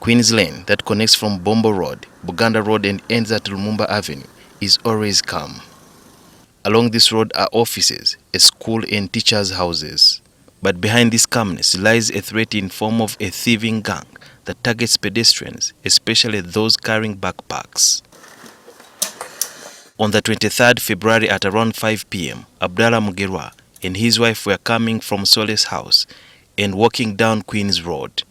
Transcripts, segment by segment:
Queens Lane that connects from Bombo Road, Buganda Road and ends at Lumumba Avenue is always calm. Along this road are offices, a school and teachers' houses. But behind this calmness lies a threat in form of a thieving gang that targets pedestrians, especially those carrying backpacks. On the 23rd February at around 5 p.m., Abdallah Mugerwa and his wife were coming from Sole's house and walking down Queens Road.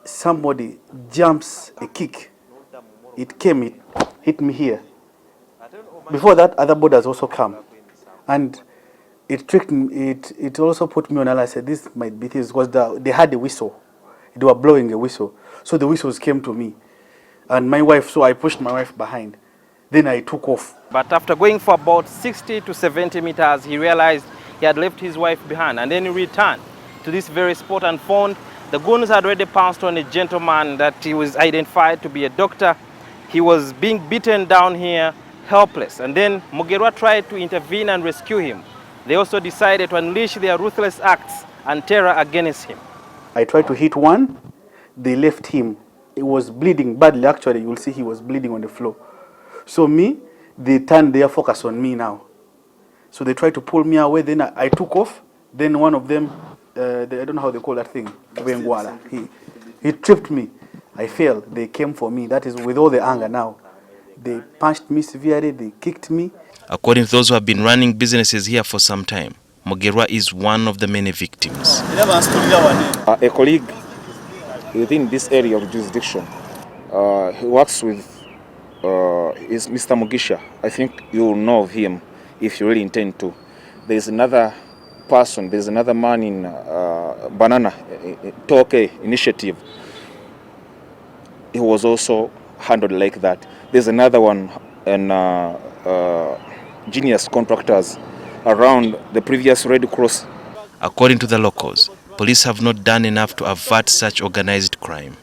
Somebody jumps a kick. It came, it hit me here. Before that, other boarders also come. And it tricked me, it also put me on alert. I said, this might be this, because they had a whistle. They were blowing a whistle. So the whistles came to me. And my wife, so I pushed my wife behind. Then I took off. But after going for about 60 to 70 meters, he realized he had left his wife behind. And then he returned to this very spot and found the goons had already pounced on a gentleman that he was identified to be a doctor. He was being beaten down here, helpless. And then Mugerwa tried to intervene and rescue him. They also decided to unleash their ruthless acts and terror against him. I tried to hit one. They left him. He was bleeding badly. Actually, you will see he was bleeding on the floor. So they turned their focus on me now. So they tried to pull me away. Then I took off. Then one of them, I don't know how they call that thing, he tripped me. I fell. They came for me. That is with all the anger now. They punched me severely. They kicked me. According to those who have been running businesses here for some time, Mugerwa is one of the many victims. A colleague within this area of jurisdiction, he works with is Mr. Mugisha. I think you will know of him if you really intend to. There's another person, there's another man in Banana Toke initiative. He was also handled like that. There's another one in Genius Contractors around the previous Red Cross. According to the locals, police have not done enough to avert such organized crime.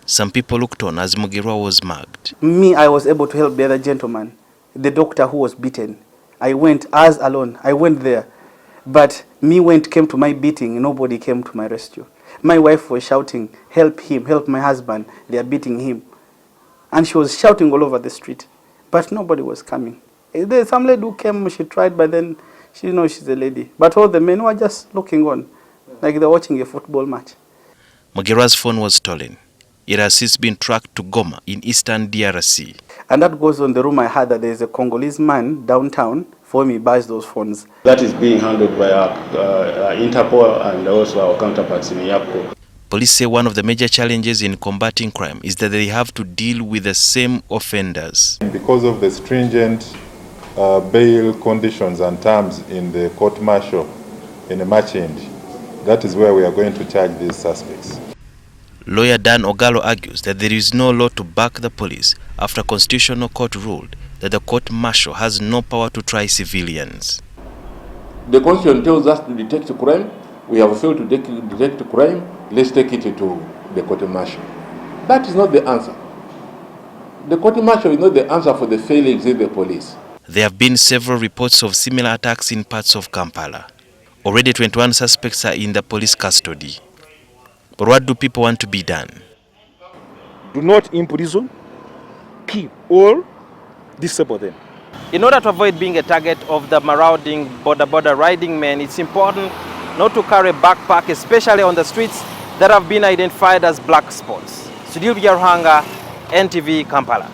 Some people looked on as Mugerwa was mugged. Me, I was able to help the other gentleman, the doctor who was beaten. I went as alone. I went there. But came to my beating. Nobody came to my rescue. My wife was shouting, help him, help my husband. They are beating him. And she was shouting all over the street. But nobody was coming. There's some lady who came, she tried, but then she knows she's a lady. But all the men were just looking on, like they're watching a football match. Mugerwa's phone was stolen. It has since been tracked to Goma in eastern DRC. And that goes on the rumor I had that there's a Congolese man downtown for me buys those phones. That is being handled by Interpol and also our counterparts in Yapco. Police say one of the major challenges in combating crime is that they have to deal with the same offenders. Because of the stringent bail conditions and terms in the court-martial in the March end, that is where we are going to charge these suspects. Lawyer Dan Ogalo argues that there is no law to back the police after Constitutional Court ruled that the court-martial has no power to try civilians. The Constitution tells us to detect crime. We have failed to detect crime. Let's take it to the court-martial. That is not the answer. The court-martial is not the answer for the failings in the police. There have been several reports of similar attacks in parts of Kampala. Already 21 suspects are in the police custody. But what do people want to be done? Do not imprison, kill, or disable them. In order to avoid being a target of the marauding border riding men, it's important not to carry a backpack, especially on the streets that have been identified as black spots. Sudil Biarhanga, NTV, Kampala.